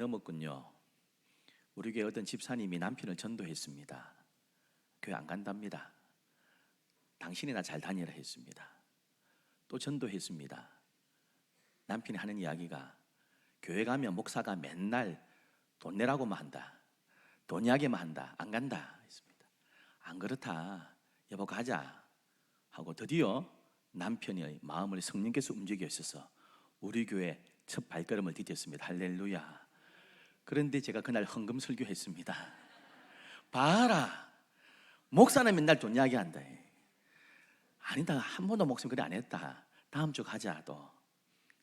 넘었군요. 우리 교회 어떤 집사님이 남편을 전도했습니다. 교회 안 간답니다. 당신이나 잘 다니라 했습니다. 또 전도했습니다. 남편이 하는 이야기가 교회 가면 목사가 맨날 돈 내라고만 한다. 돈 이야기만 한다. 안 간다 했습니다. 안 그렇다. 여보 가자 하고 드디어 남편의 마음을 성령께서 움직여 있어서 우리 교회 첫 발걸음을 디뎠습니다. 할렐루야. 그런데 제가 그날 헌금 설교했습니다. 봐라, 목사는 맨날 돈 이야기한다. 아니다, 한 번도 목사님 그래 안 했다. 다음 주 가자 또.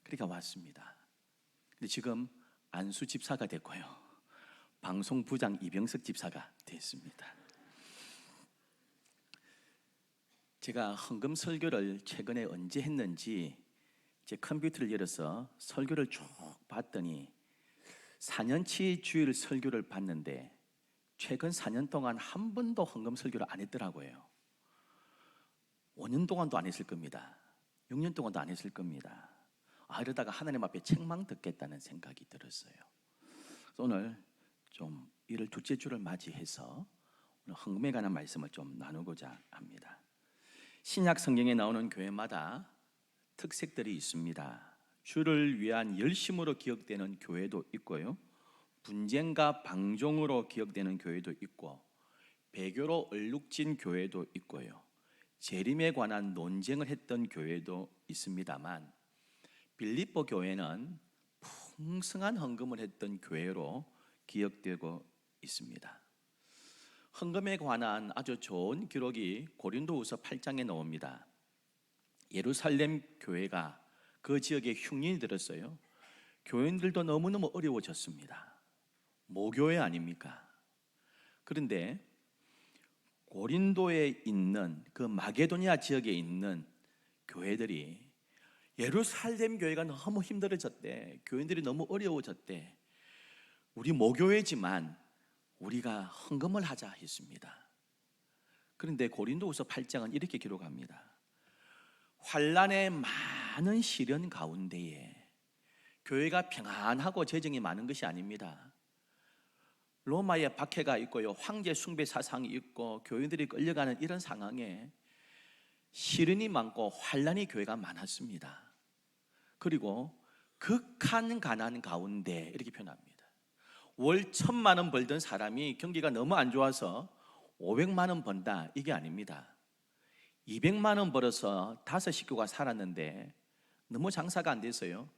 그러니까 왔습니다. 근데 지금 안수 집사가 됐고요, 방송부장 이병석 집사가 됐습니다. 제가 헌금 설교를 최근에 언제 했는지 제 컴퓨터를 열어서 설교를 쭉 봤더니 4년치 주일 설교를 봤는데 최근 4년 동안 한 번도 헌금 설교를 안 했더라고요. 5년 동안도 안 했을 겁니다. 6년 동안도 안 했을 겁니다. 이러다가 하나님 앞에 책망 듣겠다는 생각이 들었어요. 오늘 좀 1월 둘째 주를 맞이해서 오늘 헌금에 관한 말씀을 좀 나누고자 합니다. 신약 성경에 나오는 교회마다 특색들이 있습니다. 주를 위한 열심으로 기억되는 교회도 있고요, 분쟁과 방종으로 기억되는 교회도 있고, 배교로 얼룩진 교회도 있고요, 재림에 관한 논쟁을 했던 교회도 있습니다만, 빌립보 교회는 풍성한 헌금을 했던 교회로 기억되고 있습니다. 헌금에 관한 아주 좋은 기록이 고린도후서 8장에 나옵니다. 예루살렘 교회가 그 지역에 흉년이 들었어요. 교인들도 너무너무 어려워졌습니다. 모교회 아닙니까? 그런데 고린도에 있는 그 마게도니아 지역에 있는 교회들이 예루살렘 교회가 너무 힘들어졌대. 교인들이 너무 어려워졌대. 우리 모교회지만 우리가 헌금을 하자 했습니다. 그런데 고린도후서 8장은 이렇게 기록합니다. 환난의 많은 시련 가운데에 교회가 평안하고 재정이 많은 것이 아닙니다. 로마의 박해가 있고요, 황제 숭배 사상이 있고 교인들이 끌려가는 이런 상황에 시련이 많고 환난이 교회가 많았습니다. 그리고 극한 가난 가운데 이렇게 표현합니다. 월 1,000만 원 벌던 사람이 경기가 너무 안 좋아서 500만 원 번다, 이게 아닙니다. 200만 원 벌어서 5 식구가 살았는데 너무 장사가 안 돼서요,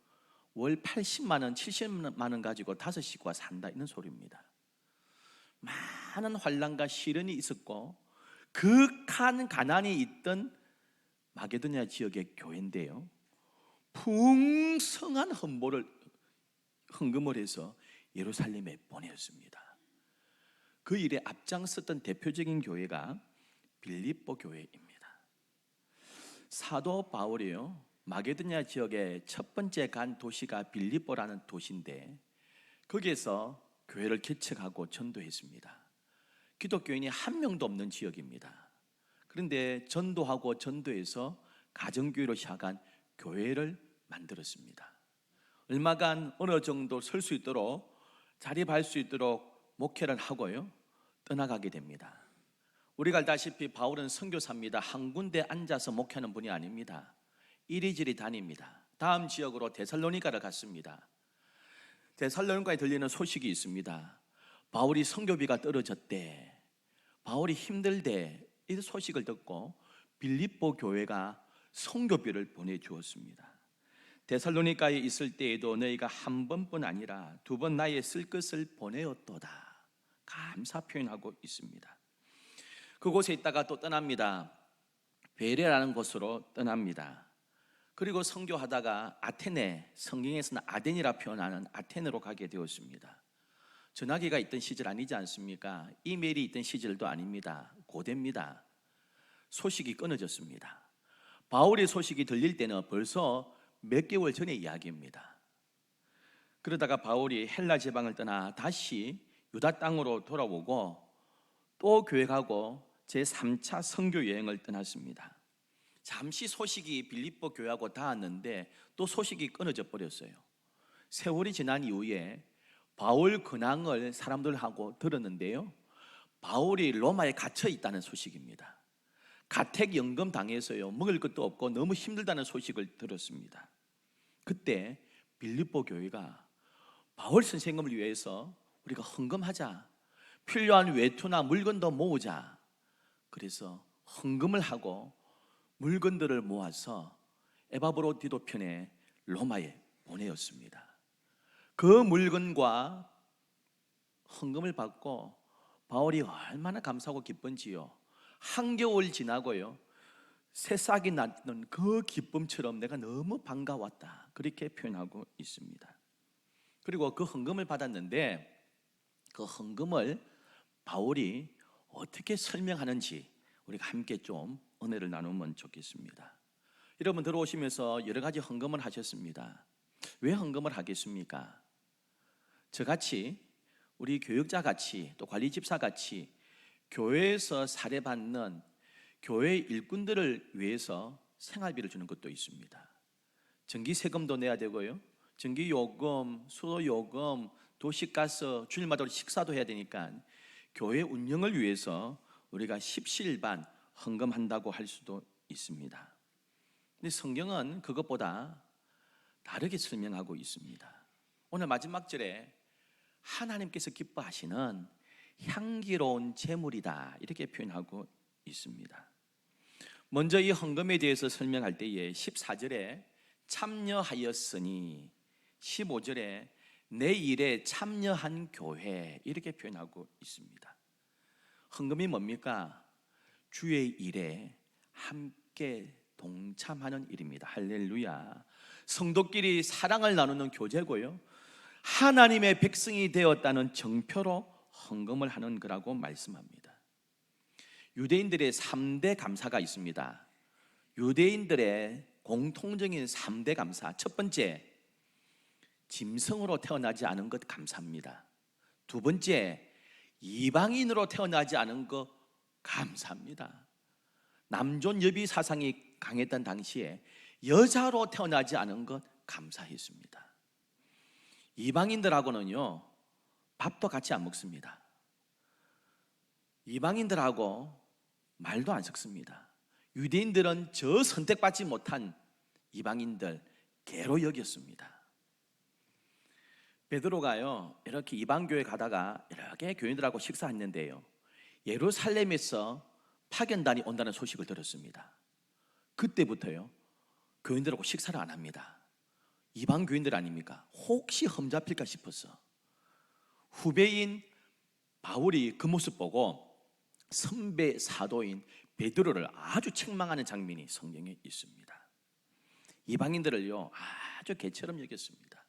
월 80만 원, 70만 원 가지고 5 식구가 산다, 이런 소리입니다. 많은 환난과 시련이 있었고 극한 가난이 있던 마게도니아 지역의 교회인데요, 풍성한 헌금을 해서 예루살렘에 보내었습니다. 그 일에 앞장섰던 대표적인 교회가 빌립보 교회입니다. 사도 바울이요, 마게도니아 지역의 첫 번째 간 도시가 빌립보라는 도시인데 거기에서 교회를 개척하고 전도했습니다. 기독교인이 한 명도 없는 지역입니다. 그런데 전도하고 전도해서 가정교회로 시작한 교회를 만들었습니다. 얼마간 어느 정도 설 수 있도록, 자립할 수 있도록 목회를 하고요, 떠나가게 됩니다. 우리가 알다시피 바울은 선교사입니다. 한 군데 앉아서 목회하는 분이 아닙니다. 이리저리 다닙니다. 다음 지역으로 데살로니가를 갔습니다. 데살로니가에 들리는 소식이 있습니다. 바울이 선교비가 떨어졌대, 바울이 힘들대, 이 소식을 듣고 빌립보 교회가 선교비를 보내주었습니다. 데살로니가에 있을 때에도 너희가 한 번뿐 아니라 2번 나의 쓸 것을 보내었도다, 감사 표현하고 있습니다. 그곳에 있다가 또 떠납니다. 베레라는 곳으로 떠납니다. 그리고 선교하다가 아테네, 성경에서는 아덴이라 표현하는 아테네로 가게 되었습니다. 전화기가 있던 시절 아니지 않습니까? 이메일이 있던 시절도 아닙니다. 고대입니다. 소식이 끊어졌습니다. 바울의 소식이 들릴 때는 벌써 몇 개월 전의 이야기입니다. 그러다가 바울이 헬라 지방을 떠나 다시 유다 땅으로 돌아오고 또 교회 가고 제3차 선교 여행을 떠났습니다. 잠시 소식이 빌립보 교회하고 닿았는데 또 소식이 끊어져 버렸어요. 세월이 지난 이후에 바울 근황을 사람들하고 들었는데요, 바울이 로마에 갇혀 있다는 소식입니다. 가택연금 당해서요, 먹을 것도 없고 너무 힘들다는 소식을 들었습니다. 그때 빌립보 교회가 바울 선생님을 위해서 우리가 헌금하자, 필요한 외투나 물건도 모으자, 그래서 헌금을 하고 물건들을 모아서 에바브로디도 편에 로마에 보내었습니다. 그 물건과 헌금을 받고 바울이 얼마나 감사하고 기쁜지요, 한겨울 지나고요, 새싹이 났던 그 기쁨처럼 내가 너무 반가웠다, 그렇게 표현하고 있습니다. 그리고 그 헌금을 받았는데 그 헌금을 바울이 어떻게 설명하는지 우리가 함께 좀 은혜를 나누면 좋겠습니다. 여러분 들어오시면서 여러 가지 헌금을 하셨습니다. 왜 헌금을 하겠습니까? 저같이, 우리 교육자같이, 또 관리집사같이 교회에서 사례받는 교회 일꾼들을 위해서 생활비를 주는 것도 있습니다. 전기세금도 내야 되고요, 전기요금, 수도요금, 도시가스, 주일마다 식사도 해야 되니까 교회 운영을 위해서 우리가 십시일반 헌금한다고 할 수도 있습니다. 근데 성경은 그것보다 다르게 설명하고 있습니다. 오늘 마지막 절에 하나님께서 기뻐하시는 향기로운 제물이다, 이렇게 표현하고 있습니다. 먼저 이 헌금에 대해서 설명할 때에 14절에 참여하였으니, 15절에 내 일에 참여한 교회, 이렇게 표현하고 있습니다. 헌금이 뭡니까? 주의 일에 함께 동참하는 일입니다. 할렐루야. 성도끼리 사랑을 나누는 교제고요, 하나님의 백성이 되었다는 정표로 헌금을 하는 거라고 말씀합니다. 유대인들의 3대 감사가 있습니다. 유대인들의 공통적인 3대 감사, 첫 번째, 짐승으로 태어나지 않은 것 감사합니다. 두 번째, 이방인으로 태어나지 않은 것 감사합니다. 남존 여비 사상이 강했던 당시에 여자로 태어나지 않은 것 감사했습니다. 이방인들하고는요, 밥도 같이 안 먹습니다. 이방인들하고 말도 안 섞습니다. 유대인들은 저 선택받지 못한 이방인들 개로 여겼습니다. 베드로가요, 이렇게 이방교회 가다가 이렇게 교인들하고 식사했는데요, 예루살렘에서 파견단이 온다는 소식을 들었습니다. 그때부터요, 교인들하고 식사를 안 합니다. 이방 교인들 아닙니까? 혹시 험잡힐까 싶어서. 후배인 바울이 그 모습 보고 선배 사도인 베드로를 아주 책망하는 장면이 성경에 있습니다. 이방인들을요, 아주 개처럼 여겼습니다.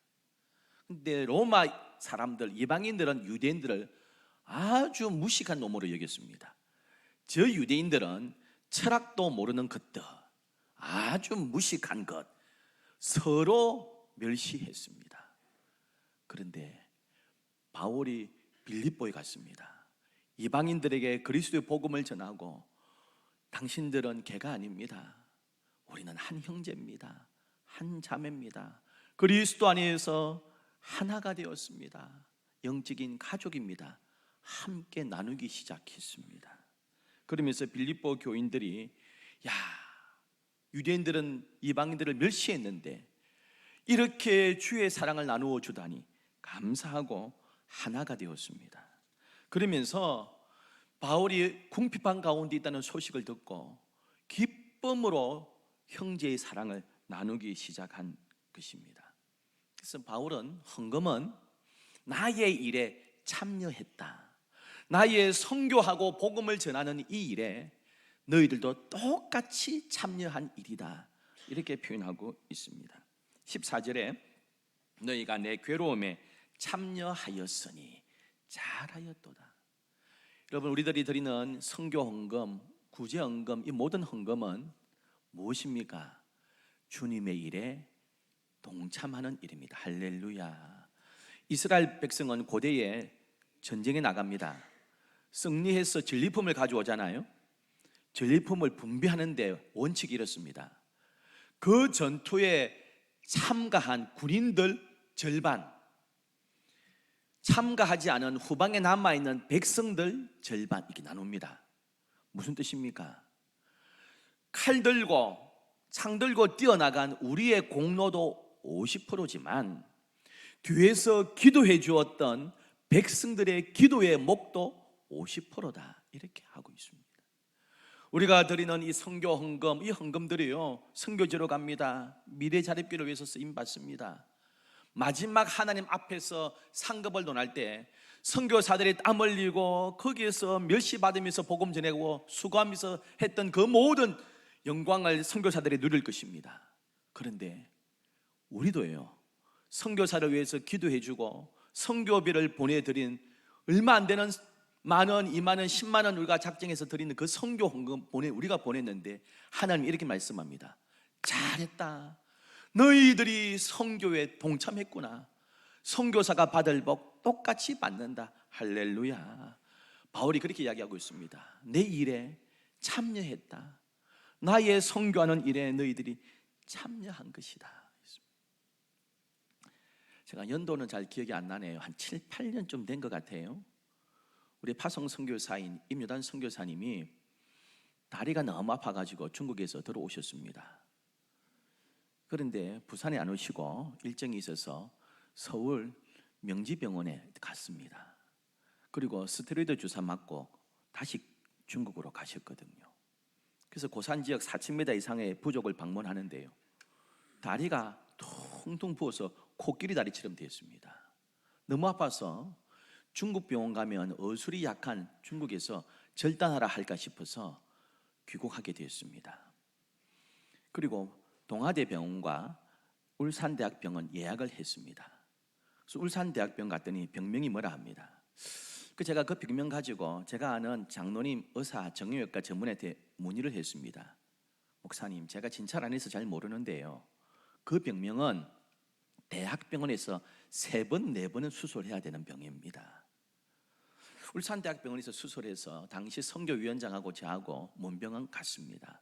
근데 로마 사람들, 이방인들은 유대인들을 아주 무식한 놈으로 여겼습니다. 저 유대인들은 철학도 모르는 것들, 아주 무식한 것, 서로 멸시했습니다. 그런데 바울이 빌립보에 갔습니다. 이방인들에게 그리스도의 복음을 전하고, 당신들은 개가 아닙니다. 우리는 한 형제입니다. 한 자매입니다. 그리스도 안에서 하나가 되었습니다. 영적인 가족입니다. 함께 나누기 시작했습니다. 그러면서 빌립보 교인들이, 야, 유대인들은 이방인들을 멸시했는데 이렇게 주의 사랑을 나누어 주다니 감사하고 하나가 되었습니다. 그러면서 바울이 궁핍한 가운데 있다는 소식을 듣고 기쁨으로 형제의 사랑을 나누기 시작한 것입니다. 그래서 바울은 헌금은 나의 일에 참여했다, 나의 선교하고 복음을 전하는 이 일에 너희들도 똑같이 참여한 일이다, 이렇게 표현하고 있습니다. 14절에 너희가 내 괴로움에 참여하였으니 잘하였도다. 여러분, 우리들이 드리는 선교 헌금, 구제 헌금, 이 모든 헌금은 무엇입니까? 주님의 일에 동참하는 일입니다. 할렐루야. 이스라엘 백성은 고대에 전쟁에 나갑니다. 승리해서 전리품을 가져오잖아요. 전리품을 분배하는데 원칙이 이렇습니다. 그 전투에 참가한 군인들 절반, 참가하지 않은 후방에 남아있는 백성들 절반 이렇게 나눕니다. 무슨 뜻입니까? 칼 들고 창 들고 뛰어나간 우리의 공로도 50%지만 뒤에서 기도해 주었던 백성들의 기도의 목도 50%다 이렇게 하고 있습니다. 우리가 드리는 이 선교 헌금, 이 헌금들이요 선교지로 갑니다. 미래 자립기를 위해서 쓰임 받습니다. 마지막 하나님 앞에서 상급을 논할 때 선교사들이 땀 흘리고 거기에서 멸시받으면서 복음 전하고 수고하면서 했던 그 모든 영광을 선교사들이 누릴 것입니다. 그런데 우리도요 선교사를 위해서 기도해주고 선교비를 보내드린 얼마 안 되는 만원, 2만원, 10만원 우리가 작정해서 드리는 그 선교 헌금 우리가 보냈는데 하나님 이렇게 말씀합니다. 잘했다. 너희들이 선교에 동참했구나. 선교사가 받을 복 똑같이 받는다. 할렐루야. 바울이 그렇게 이야기하고 있습니다. 내 일에 참여했다. 나의 선교하는 일에 너희들이 참여한 것이다. 제가 연도는 잘 기억이 안 나네요. 한 7, 8년쯤 된 것 같아요. 우리 파송 선교사인 임유단 선교사님이 다리가 너무 아파가지고 중국에서 들어오셨습니다. 그런데 부산에 안 오시고 일정이 있어서 서울 명지병원에 갔습니다. 그리고 스테로이드 주사 맞고 다시 중국으로 가셨거든요. 그래서 고산 지역 4,000m 이상의 부족을 방문하는데요, 다리가 퉁퉁 부어서 코끼리 다리처럼 되었습니다. 너무 아파서 중국 병원 가면 어술이 약한 중국에서 절단하라 할까 싶어서 귀국하게 되었습니다. 그리고 동아대병원과 울산대학병원 예약을 했습니다. 그래서 울산대학병원 갔더니 병명이 뭐라 합니다. 제가 그 병명 가지고 제가 아는 장로님 의사 정형외과 전문의한테 문의를 했습니다. 목사님, 제가 진찰 안 해서 잘 모르는데요, 그 병명은 대학병원에서 3번, 4번은 수술해야 되는 병입니다. 울산대학병원에서 수술해서 당시 선교위원장하고 저하고 문병원 갔습니다.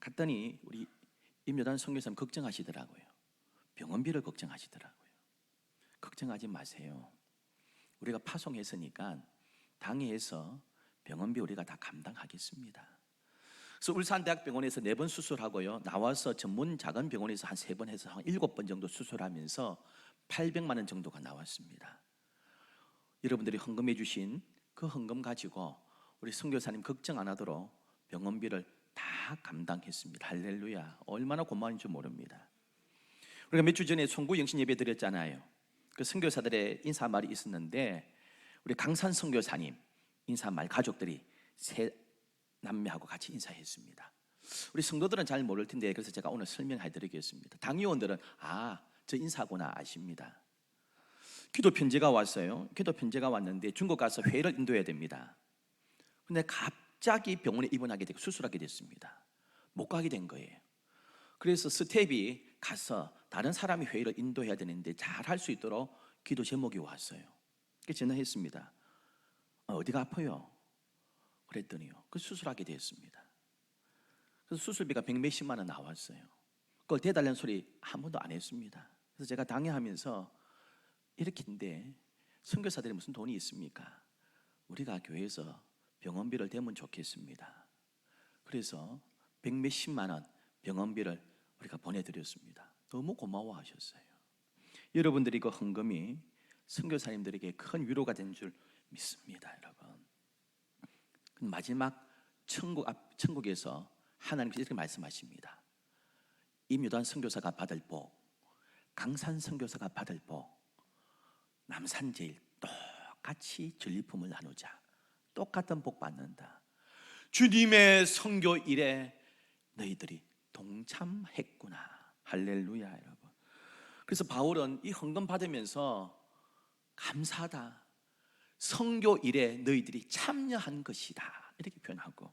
갔더니 우리 임요단 선교사님 걱정하시더라고요. 병원비를 걱정하시더라고요. 걱정하지 마세요. 우리가 파송했으니까 당회에서 병원비 우리가 다 감당하겠습니다. 그래서 울산대학병원에서 4번 수술하고요, 나와서 전문 작은 병원에서 한 3번 해서 한 7번 정도 수술하면서 800만 원 정도가 나왔습니다. 여러분들이 헌금해 주신 그 헌금 가지고 우리 선교사님 걱정 안 하도록 병원비를 다 감당했습니다. 할렐루야. 얼마나 고마운지 모릅니다. 우리가 몇 주 전에 송구 영신 예배 드렸잖아요. 그 선교사들의 인사말이 있었는데 우리 강산 선교사님 인사말 가족들이 3남매하고 같이 인사했습니다. 우리 성도들은 잘 모를 텐데 그래서 제가 오늘 설명해 드리겠습니다. 당의원들은 저 인사구나 아십니다. 기도 편지가 왔어요. 기도 편지가 왔는데 중국 가서 회의를 인도해야 됩니다. 근데 갑자기 병원에 입원하게 되고 수술하게 됐습니다. 못 가게 된 거예요. 그래서 스텝이 가서 다른 사람이 회의를 인도해야 되는데 잘 할 수 있도록 기도 제목이 왔어요. 그래서 전화했습니다. 어디가 아파요? 그랬더니요, 그 수술하게 됐습니다. 그래서 수술비가 100몇십만 원 나왔어요. 그걸 대달라는 소리 한 번도 안 했습니다. 그래서 제가 당회하면서 이렇게인데 선교사들이 무슨 돈이 있습니까? 우리가 교회에서 병원비를 대면 좋겠습니다. 그래서 100몇십만 원 병원비를 우리가 보내드렸습니다. 너무 고마워하셨어요. 여러분들이 그 헌금이 선교사님들에게 큰 위로가 된 줄 믿습니다, 여러분. 마지막 천국에서 하나님께서 이렇게 말씀하십니다. 임유단 선교사가 받을 복, 강산 선교사가 받을 복, 남산제일 똑같이 전리품을 나누자. 똑같은 복 받는다. 주님의 선교 일에 너희들이 동참했구나. 할렐루야, 여러분. 그래서 바울은 이 헌금 받으면서 감사하다, 선교 일에 너희들이 참여한 것이다, 이렇게 표현하고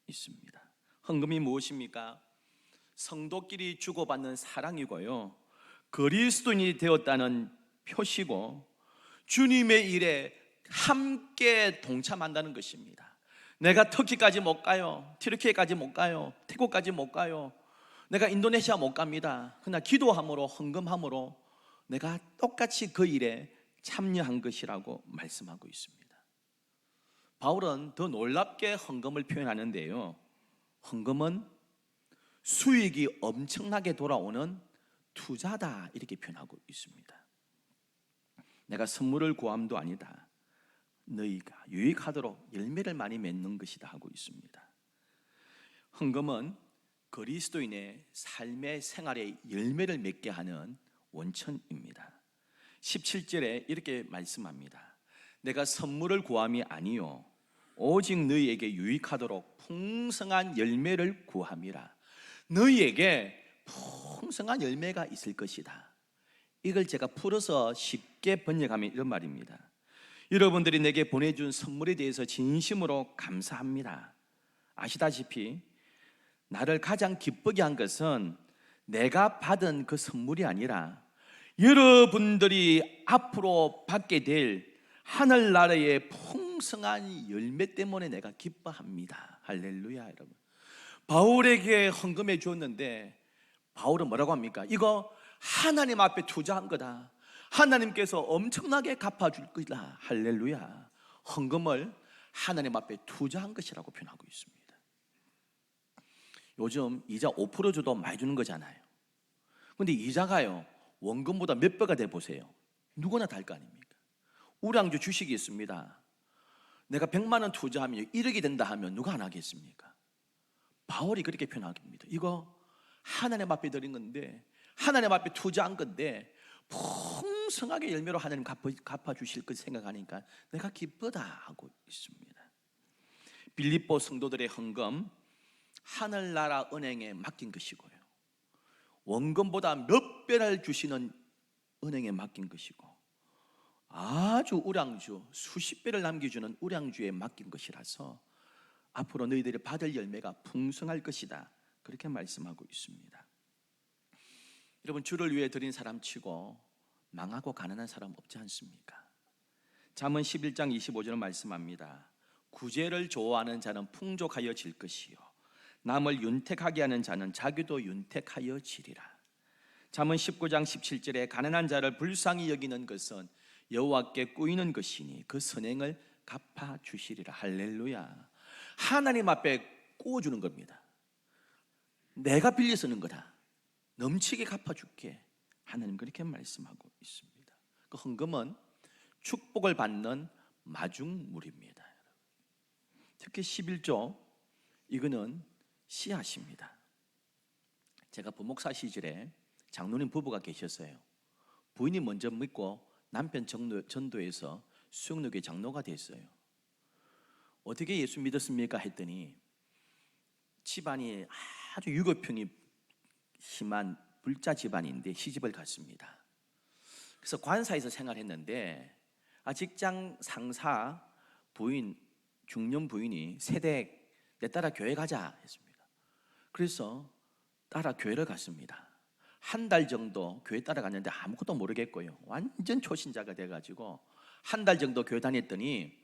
있습니다. 헌금이 무엇입니까? 성도끼리 주고받는 사랑이고요, 그리스도인이 되었다는 표시고 주님의 일에 함께 동참한다는 것입니다. 내가 터키까지 못 가요, 튀르키예까지 못 가요, 태국까지 못 가요, 내가 인도네시아 못 갑니다. 그러나 기도함으로 헌금함으로 내가 똑같이 그 일에 참여한 것이라고 말씀하고 있습니다. 바울은 더 놀랍게 헌금을 표현하는데요, 헌금은 수익이 엄청나게 돌아오는 투자다 이렇게 표현하고 있습니다. 내가 선물을 구함도 아니다, 너희가 유익하도록 열매를 많이 맺는 것이다 하고 있습니다. 헌금은 그리스도인의 삶의 생활에 열매를 맺게 하는 원천입니다. 17절에 이렇게 말씀합니다. 내가 선물을 구함이 아니요 오직 너희에게 유익하도록 풍성한 열매를 구함이라. 너희에게 풍성한 열매가 있을 것이다. 이걸 제가 풀어서 쉽게 번역하면 이런 말입니다. 여러분들이 내게 보내준 선물에 대해서 진심으로 감사합니다. 아시다시피 나를 가장 기쁘게 한 것은 내가 받은 그 선물이 아니라 여러분들이 앞으로 받게 될 하늘나라의 풍성한 열매 때문에 내가 기뻐합니다. 할렐루야. 여러분, 바울에게 헌금해 주었는데 바울은 뭐라고 합니까? 이거 하나님 앞에 투자한 거다. 하나님께서 엄청나게 갚아줄 거다. 할렐루야. 헌금을 하나님 앞에 투자한 것이라고 표현하고 있습니다. 요즘 이자 5% 줘도 많이 주는 거잖아요. 근데 이자가요 원금보다 몇 배가 돼 보세요. 누구나 다 할 거 아닙니까? 우량주 주식이 있습니다. 내가 100만 원 투자하면 1억이 된다 하면 누가 안 하겠습니까? 바울이 그렇게 표현합니다. 이거 하나님 앞에 드린 건데, 하나님 앞에 투자한 건데 풍성하게 열매로 하나님 갚아주실 것 생각하니까 내가 기쁘다 하고 있습니다. 빌립보 성도들의 헌금 하늘나라 은행에 맡긴 것이고요, 원금보다 몇 배를 주시는 은행에 맡긴 것이고, 아주 우량주 수십 배를 남겨주는 우량주에 맡긴 것이라서 앞으로 너희들이 받을 열매가 풍성할 것이다, 그렇게 말씀하고 있습니다. 여러분, 주를 위해 드린 사람 치고 망하고 가난한 사람 없지 않습니까? 잠언 11장 25절은 말씀합니다. 구제를 좋아하는 자는 풍족하여 질 것이요 남을 윤택하게 하는 자는 자기도 윤택하여 지리라. 잠언 19장 17절에 가난한 자를 불쌍히 여기는 것은 여호와께 꾸이는 것이니 그 선행을 갚아주시리라. 할렐루야. 하나님 앞에 꾸어주는 겁니다. 내가 빌려 쓰는 거다. 넘치게 갚아줄게. 하나님 그렇게 말씀하고 있습니다. 그 헌금은 축복을 받는 마중물입니다. 특히 11조, 이거는 씨앗입니다. 제가 부목사 시절에 장로님 부부가 계셨어요. 부인이 먼저 믿고 남편 전도해서 수영로교회 장로가 됐어요. 어떻게 예수 믿었습니까? 했더니 집안이 아주 유교풍이 심한 불자 집안인데 시집을 갔습니다. 그래서 관사에서 생활했는데 직장 상사 부인, 중년 부인이 세댁 내 따라 교회 가자 했습니다. 그래서 따라 교회를 갔습니다. 한 달 정도 교회 따라갔는데 아무것도 모르겠고요, 완전 초신자가 돼가지고 한 달 정도 교회 다녔더니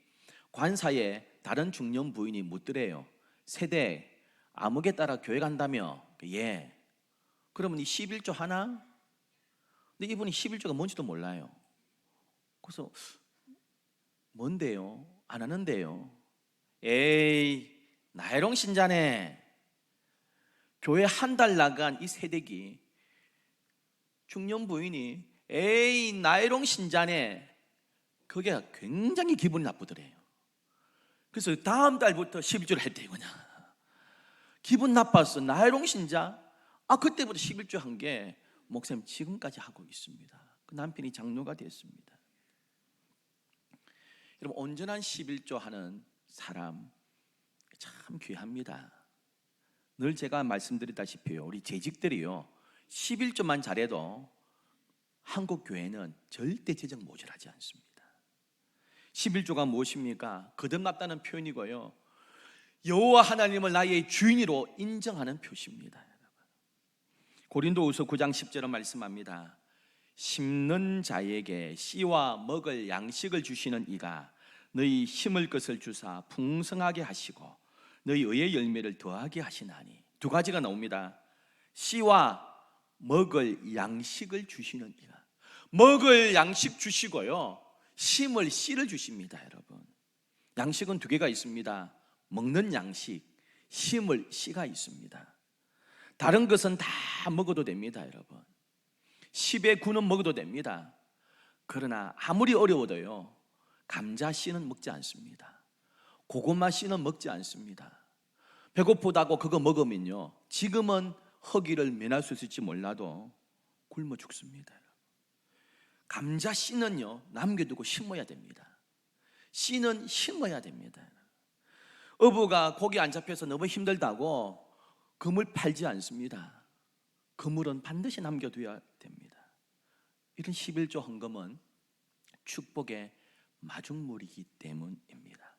관사에 다른 중년 부인이 묻더래요. 세대 아무개 따라 교회 간다며? 예. 그러면 이 11조 하나? 근데 이분이 11조가 뭔지도 몰라요. 그래서 뭔데요? 안 하는데요. 에이, 나이롱 신자네. 교회 한 달 나간 이 세대기 중년 부인이 에이 나이롱 신자네, 그게 굉장히 기분이 나쁘더래요. 그래서 다음 달부터 11조를 했대요. 그냥 기분 나빴어. 나이롱 신자. 그때부터 11조 한 게 목사님 지금까지 하고 있습니다. 그 남편이 장로가 됐습니다. 여러분, 온전한 11조 하는 사람 참 귀합니다. 늘 제가 말씀드렸다시피요, 우리 재직들이요 11조만 잘해도 한국 교회는 절대 재정 모자라지 않습니다. 11조가 무엇입니까? 거듭났다는 표현이고요, 여호와 하나님을 나의 주인으로 인정하는 표시입니다. 고린도후서 9장 10절은 말씀합니다. 심는 자에게 씨와 먹을 양식을 주시는 이가 너희 심을 것을 주사 풍성하게 하시고 너희 의의 열매를 더하게 하시나니. 두 가지가 나옵니다. 씨와 먹을 양식을 주시는 이가. 먹을 양식 주시고요, 심을 씨를 주십니다, 여러분. 양식은 두 개가 있습니다. 먹는 양식, 심을 씨가 있습니다. 다른 것은 다 먹어도 됩니다, 여러분. 10의 9는 먹어도 됩니다. 그러나 아무리 어려워도요, 감자 씨는 먹지 않습니다. 고구마 씨는 먹지 않습니다. 배고프다고 그거 먹으면요, 지금은 허기를 면할 수 있을지 몰라도 굶어 죽습니다. 감자 씨는요, 남겨두고 심어야 됩니다. 씨는 심어야 됩니다. 어부가 고기 안 잡혀서 너무 힘들다고 그물 팔지 않습니다. 그물은 반드시 남겨둬야 됩니다. 이런 11조 헌금은 축복의 마중물이기 때문입니다.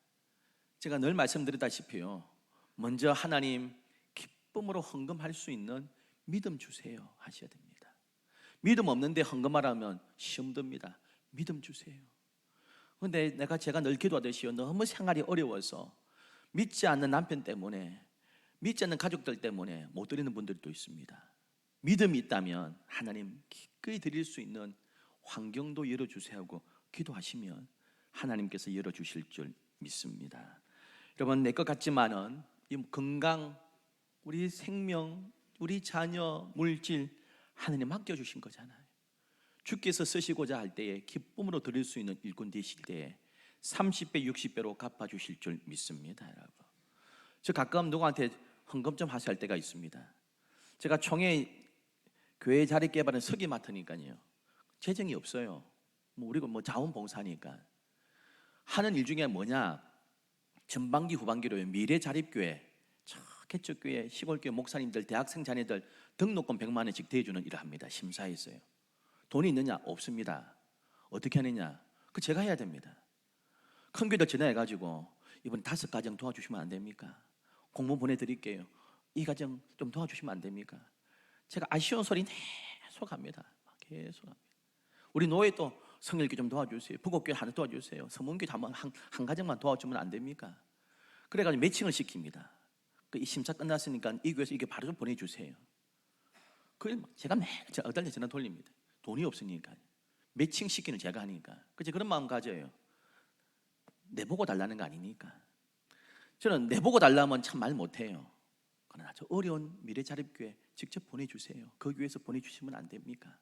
제가 늘 말씀드렸다시피요, 먼저 하나님 기쁨으로 헌금할 수 있는 믿음 주세요 하셔야 됩니다. 믿음 없는데 헌금하라면 시험 듭니다. 믿음 주세요. 그런데 제가 늘 기도하듯이요, 너무 생활이 어려워서 믿지 않는 남편 때문에, 믿지 않는 가족들 때문에 못 드리는 분들도 있습니다. 믿음이 있다면 하나님 기꺼이 드릴 수 있는 환경도 열어주세요 하고 기도하시면 하나님께서 열어주실 줄 믿습니다. 여러분, 내 것 같지만은 이 건강, 우리 생명, 우리 자녀, 물질 하나님 맡겨주신 거잖아요. 주께서 쓰시고자 할 때에 기쁨으로 드릴 수 있는 일꾼 되실 때에 30배, 60배로 갚아주실 줄 믿습니다, 여러분. 저 가끔 누구한테 헌금 좀 하셔야 할 때가 있습니다. 제가 총회 교회 자리 개발은 서기 맡으니까요, 재정이 없어요. 우리가 자원봉사니까 하는 일 중에 뭐냐, 전반기 후반기로 미래 자립교회, 개척교회, 시골교회 목사님들, 대학생 자녀들 등록금 100만 원씩 대주는 일을 합니다. 심사했어요. 돈이 있느냐? 없습니다. 어떻게 하느냐? 그 제가 해야 됩니다. 큰 교회들 전화해가지고 이번 5가정 도와주시면 안 됩니까? 공문 보내드릴게요. 이 가정 좀 도와주시면 안 됩니까? 제가 아쉬운 소리 계속 합니다. 계속 합니다. 우리 노예 또 성일교 좀 도와주세요. 북옥교회 하나 도와주세요. 서문교회 한 가정만 도와주면 안 됩니까? 그래가지고 매칭을 시킵니다. 이 심사 끝났으니까 이 교회에서 이게 바로 좀 보내주세요. 제가 매일 어떨 때 전화 돌립니다. 돈이 없으니까 매칭 시키는 제가 하니까. 그치, 그런 마음 가져요. 내보고 달라는 거 아니니까. 저는 내보고 달라면 참 말 못해요. 그러나 저 어려운 미래자립교회 직접 보내주세요. 그 교회에서 보내주시면 안 됩니까?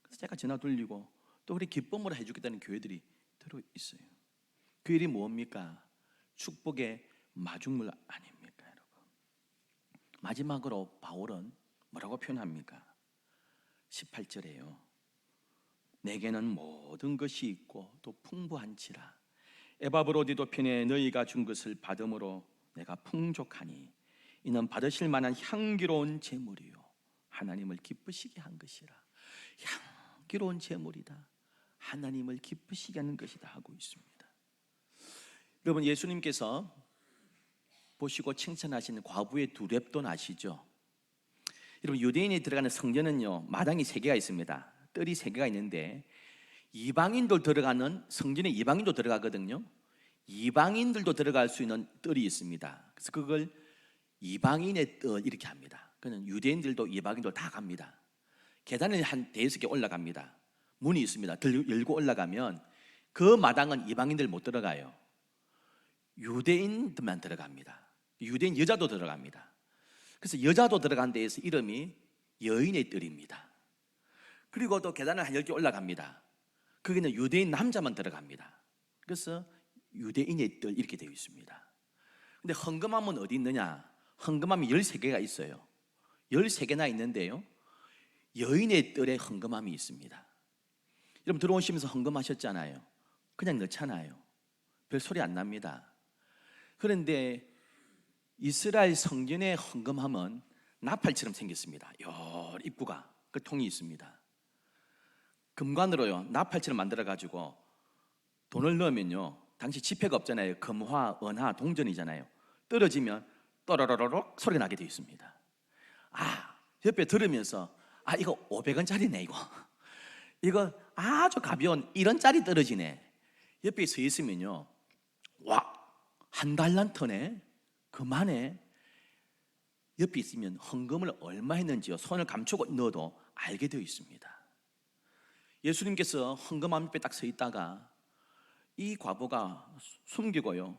그래서 제가 전화 돌리고 또 우리 기쁨으로 해주겠다는 교회들이 들어있어요. 그 일이 뭡니까? 축복의 마중물 아닙니까, 여러분? 마지막으로 바울은 뭐라고 표현합니까? 18절에요. 내게는 모든 것이 있고 또 풍부한지라 에바브로디도 편에 너희가 준 것을 받음으로 내가 풍족하니 이는 받으실 만한 향기로운 제물이요 하나님을 기쁘시게 한 것이라. 향기로운 제물이다, 하나님을 기쁘시게 하는 것이다 하고 있습니다. 여러분, 예수님께서 보시고 칭찬하신 과부의 두 랩돈 아시죠? 여러분, 유대인이 들어가는 성전은요, 마당이 3개가 있습니다. 뜰이 3개가 있는데 이방인도 들어가는 성전에 이방인도 들어가거든요. 이방인들도 들어갈 수 있는 뜰이 있습니다. 그래서 그걸 이방인의 뜰 이렇게 합니다. 그는 유대인들도 이방인도 다 갑니다. 계단을 한 5개 올라갑니다. 문이 있습니다. 열고 올라가면 그 마당은 이방인들 못 들어가요. 유대인들만 들어갑니다. 유대인 여자도 들어갑니다. 그래서 여자도 들어간 데에서 이름이 여인의 뜰입니다. 그리고 또 계단을 한 10개 올라갑니다. 거기는 유대인 남자만 들어갑니다. 그래서 유대인의 뜰 이렇게 되어 있습니다. 근데 헌금함은 어디 있느냐? 헌금함이 13개가 있어요. 13개나 있는데요, 여인의 뜰에 헌금함이 있습니다. 여러분, 들어오시면서 헌금하셨잖아요. 그냥 넣잖아요. 별 소리 안 납니다. 그런데 이스라엘 성전의 헌금함은 나팔처럼 생겼습니다. 요 입구가 그 통이 있습니다. 금관으로요, 나팔처럼 만들어가지고 돈을 넣으면요, 당시 지폐가 없잖아요. 금화, 은화, 동전이잖아요. 떨어지면 또로로로록 소리가 나게 되어 있습니다. 옆에 들으면서 이거 500원짜리네 이거 아주 가벼운 1원짜리 떨어지네. 옆에 서 있으면요, 와, 한 달란트네. 그만해. 옆에 있으면 헌금을 얼마 했는지요, 손을 감추고 넣어도 알게 되어 있습니다. 예수님께서 헌금함 옆에 딱 서 있다가 이 과부가 숨기고요,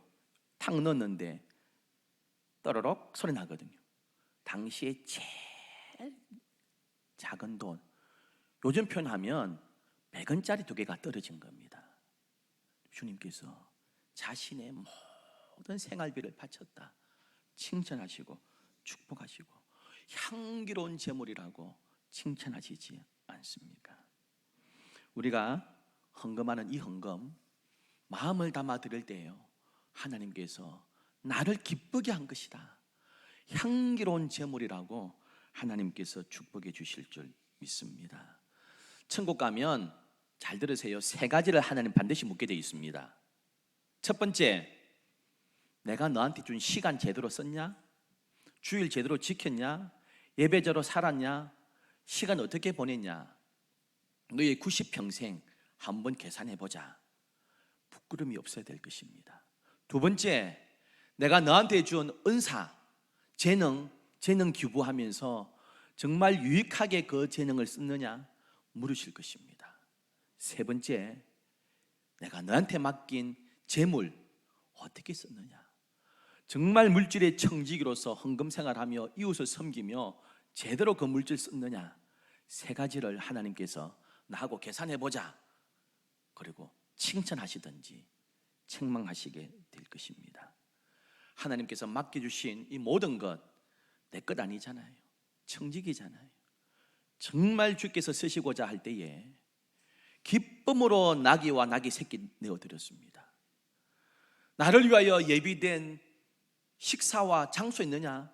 탁 넣었는데 떠르륵 소리 나거든요. 당시에 제일 작은 돈, 요즘 표현하면 100원짜리 2개가 떨어진 겁니다. 주님께서 자신의 모든 생활비를 바쳤다 칭찬하시고 축복하시고 향기로운 제물이라고 칭찬하시지 않습니까? 우리가 헌금하는 이 헌금, 마음을 담아 드릴 때요, 하나님께서 나를 기쁘게 한 것이다, 향기로운 제물이라고 하나님께서 축복해 주실 줄 믿습니다. 천국 가면 잘 들으세요, 3가지를 하나님 반드시 묻게 되어 있습니다. 첫 번째, 내가 너한테 준 시간 제대로 썼냐? 주일 제대로 지켰냐? 예배자로 살았냐? 시간 어떻게 보냈냐? 너의 90평생 한번 계산해보자. 부끄러움이 없어야 될 것입니다. 두 번째, 내가 너한테 준 은사, 재능 기부하면서 정말 유익하게 그 재능을 썼느냐 물으실 것입니다. 세 번째, 내가 너한테 맡긴 재물 어떻게 썼느냐, 정말 물질의 청지기로서 헌금 생활하며 이웃을 섬기며 제대로 그 물질 썼느냐, 3가지를 하나님께서 나하고 계산해보자, 그리고 칭찬하시든지 책망하시게 될 것입니다. 하나님께서 맡겨주신 이 모든 것 내 것 아니잖아요. 청지기잖아요. 정말 주께서 쓰시고자 할 때에 기쁨으로 나귀와 나귀 새끼 내어드렸습니다. 나를 위하여 예비된 식사와 장소 있느냐?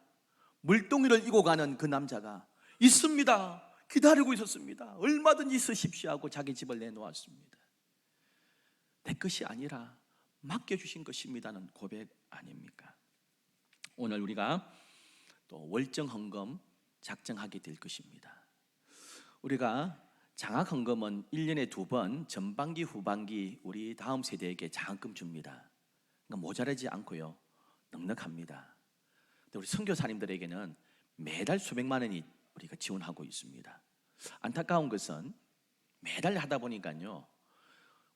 물동이를 이고 가는 그 남자가 있습니다. 기다리고 있었습니다. 얼마든지 쓰십시오 하고 자기 집을 내놓았습니다. 내 것이 아니라 맡겨주신 것입니다는 고백 아닙니까? 오늘 우리가 또 월정 헌금 작정하게 될 것입니다. 우리가 장학 헌금은 1년에 2번 전반기 후반기 우리 다음 세대에게 장학금 줍니다. 그러니까 모자라지 않고요, 넉넉합니다. 우리 선교사님들에게는 매달 수백만 원이 우리가 지원하고 있습니다. 안타까운 것은 매달 하다 보니까요,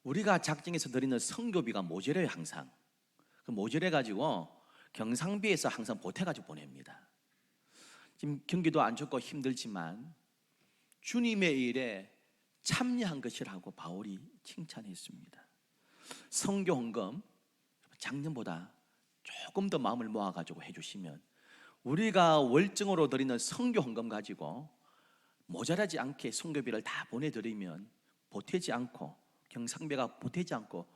우리가 작정해서 드리는 선교비가 모자라요. 항상 그 모자라 가지고 경상비에서 항상 보태가지고 보냅니다. 지금 경기도 안 좋고 힘들지만 주님의 일에 참여한 것이라고 바울이 칭찬했습니다. 선교 헌금 작년보다 조금 더 마음을 모아가지고 해주시면 우리가 월정으로 드리는 선교 헌금 가지고 모자라지 않게 선교비를 다 보내드리면 보태지 않고 경상배가 보태지 않고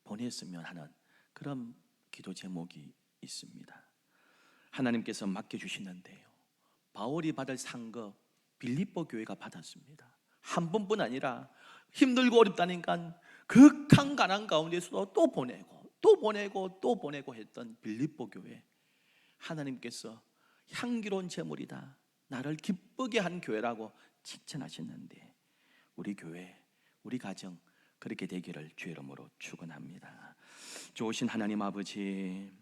보냈으면 하는 그런 기도 제목이 있습니다. 하나님께서 맡겨주시는데요, 바울이 받을 상급 빌립보 교회가 받았습니다. 한 번뿐 아니라 힘들고 어렵다니까 극한 가난 가운데서도 또 보내고 또 보내고 또 보내고 했던 빌립보 교회, 하나님께서 향기로운 제물이다, 나를 기쁘게 한 교회라고 칭찬하셨는데 우리 교회, 우리 가정 그렇게 되기를 주의 이름으로 축원합니다. 좋으신 하나님 아버지,